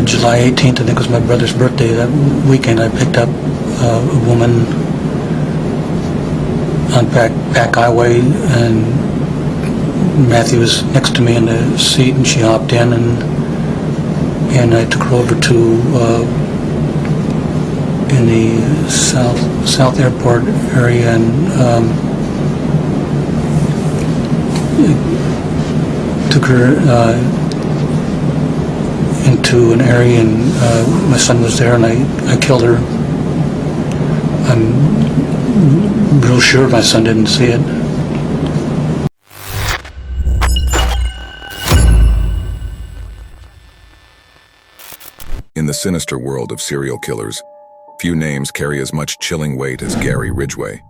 July 18th, I think was my brother's birthday. That weekend I picked up a woman on back highway, and Matthew was next to me in the seat, and she hopped in, and I took her over to in the South Airport area, and took her into an area, and my son was there, and I killed her. I'm real sure my son didn't see it. In the sinister world of serial killers, few names carry as much chilling weight as Gary Ridgway.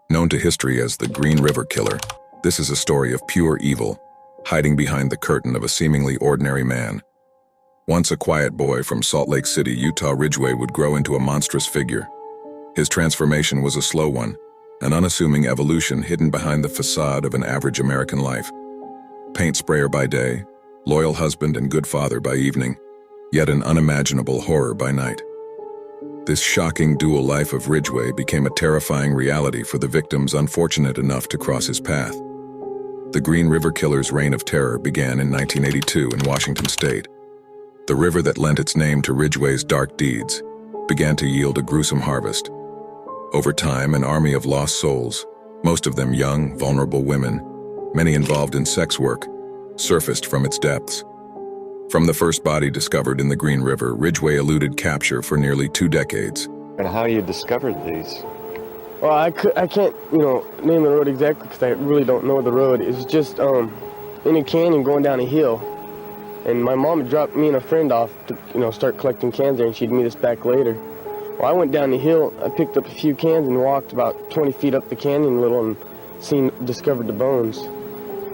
Known to history as the Green River Killer, this is a story of pure evil, hiding behind the curtain of a seemingly ordinary man. Once a quiet boy from Salt Lake City, Utah, Ridgway would grow into a monstrous figure. His transformation was a slow one, an unassuming evolution hidden behind the facade of an average American life. Paint sprayer by day, loyal husband and good father by evening, yet an unimaginable horror by night. This shocking dual life of Ridgway became a terrifying reality for the victims unfortunate enough to cross his path. The Green River Killer's reign of terror began in 1982 in Washington state. The river that lent its name to Ridgway's dark deeds began to yield a gruesome harvest. Over time, an army of lost souls, most of them young, vulnerable women, many involved in sex work, surfaced from its depths. From the first body discovered in the Green River, Ridgway eluded capture for nearly 2 decades. And how you discovered these? Well, I can't, name the road exactly because I really don't know the road. It's just in a canyon going down a hill. And my mom had dropped me and a friend off to, start collecting cans there, and she'd meet us back later. Well, I went down the hill, I picked up a few cans and walked about 20 feet up the canyon a little and discovered the bones.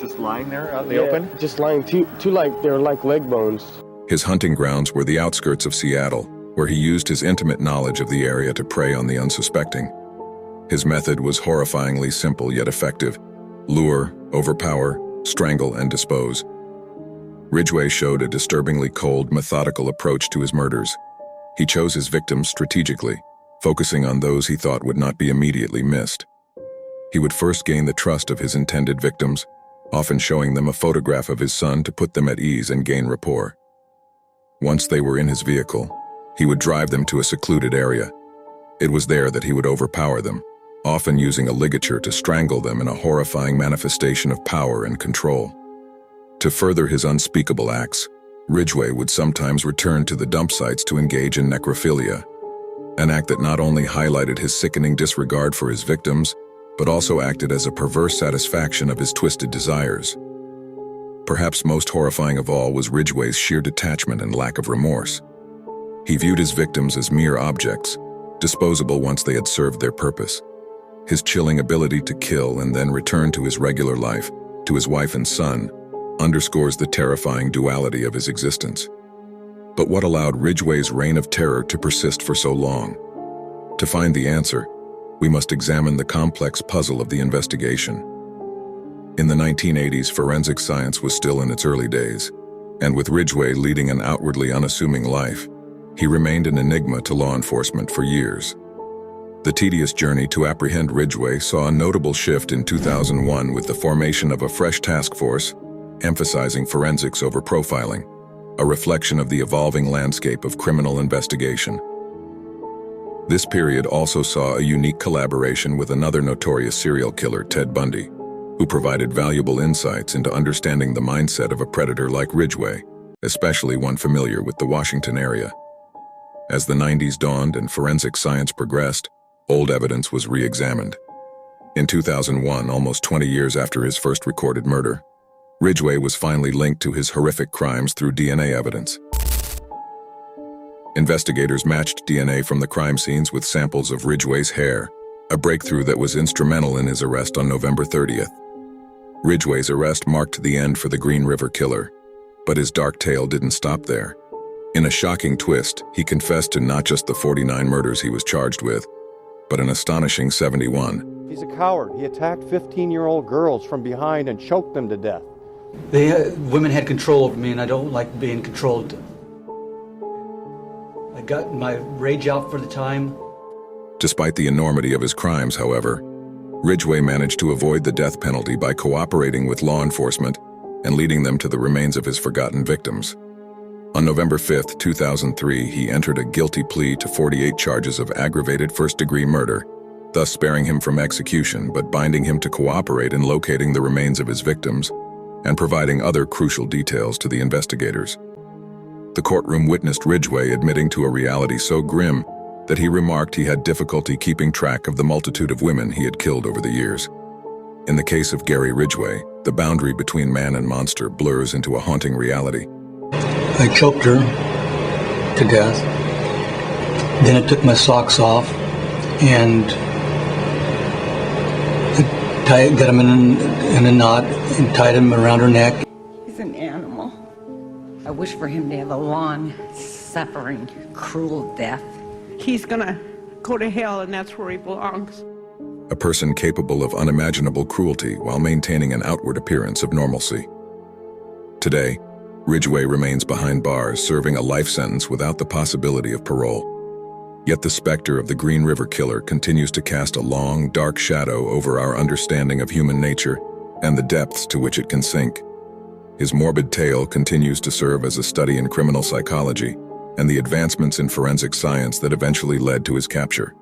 Just lying there out in the open? Just lying, they were like leg bones. His hunting grounds were the outskirts of Seattle, where he used his intimate knowledge of the area to prey on the unsuspecting. His method was horrifyingly simple yet effective: lure, overpower, strangle, and dispose. Ridgway showed a disturbingly cold, methodical approach to his murders. He chose his victims strategically, focusing on those he thought would not be immediately missed. He would first gain the trust of his intended victims, often showing them a photograph of his son to put them at ease and gain rapport. Once they were in his vehicle, he would drive them to a secluded area. It was there that he would overpower them, often using a ligature to strangle them in a horrifying manifestation of power and control. To further his unspeakable acts, Ridgway would sometimes return to the dump sites to engage in necrophilia, an act that not only highlighted his sickening disregard for his victims, but also acted as a perverse satisfaction of his twisted desires. Perhaps most horrifying of all was Ridgway's sheer detachment and lack of remorse. He viewed his victims as mere objects, disposable once they had served their purpose. His chilling ability to kill and then return to his regular life, to his wife and son, underscores the terrifying duality of his existence. But what allowed Ridgway's reign of terror to persist for so long? To find the answer, we must examine the complex puzzle of the investigation. In the 1980s, forensic science was still in its early days, and with Ridgway leading an outwardly unassuming life, he remained an enigma to law enforcement for years. The tedious journey to apprehend Ridgway saw a notable shift in 2001 with the formation of a fresh task force, emphasizing forensics over profiling, a reflection of the evolving landscape of criminal investigation. This period also saw a unique collaboration with another notorious serial killer, Ted Bundy, who provided valuable insights into understanding the mindset of a predator like Ridgway, especially one familiar with the Washington area. As the 90s dawned and forensic science progressed, old evidence was re-examined. In 2001, almost 20 years after his first recorded murder, Ridgway was finally linked to his horrific crimes through DNA evidence. Investigators matched DNA from the crime scenes with samples of Ridgway's hair, a breakthrough that was instrumental in his arrest on November 30th. Ridgway's arrest marked the end for the Green River Killer, but his dark tale didn't stop there. In a shocking twist, he confessed to not just the 49 murders he was charged with, but an astonishing 71. He's a coward. He attacked 15-year-old girls from behind and choked them to death. Women had control over me, and I don't like being controlled. got my rage out for the time. Despite the enormity of his crimes, however, Ridgway managed to avoid the death penalty by cooperating with law enforcement and leading them to the remains of his forgotten victims. On November 5, 2003, he entered a guilty plea to 48 charges of aggravated first-degree murder, thus sparing him from execution but binding him to cooperate in locating the remains of his victims and providing other crucial details to the investigators. The courtroom witnessed Ridgway admitting to a reality so grim that he remarked he had difficulty keeping track of the multitude of women he had killed over the years. In the case of Gary Ridgway, the boundary between man and monster blurs into a haunting reality. I choked her to death. Then I took my socks off and got them in a knot and tied them around her neck. He's an animal. I wish for him to have a long, suffering, cruel death. He's gonna go to hell, and that's where he belongs. A person capable of unimaginable cruelty while maintaining an outward appearance of normalcy. Today, Ridgway remains behind bars, serving a life sentence without the possibility of parole. Yet the specter of the Green River Killer continues to cast a long, dark shadow over our understanding of human nature and the depths to which it can sink. His morbid tale continues to serve as a study in criminal psychology and the advancements in forensic science that eventually led to his capture.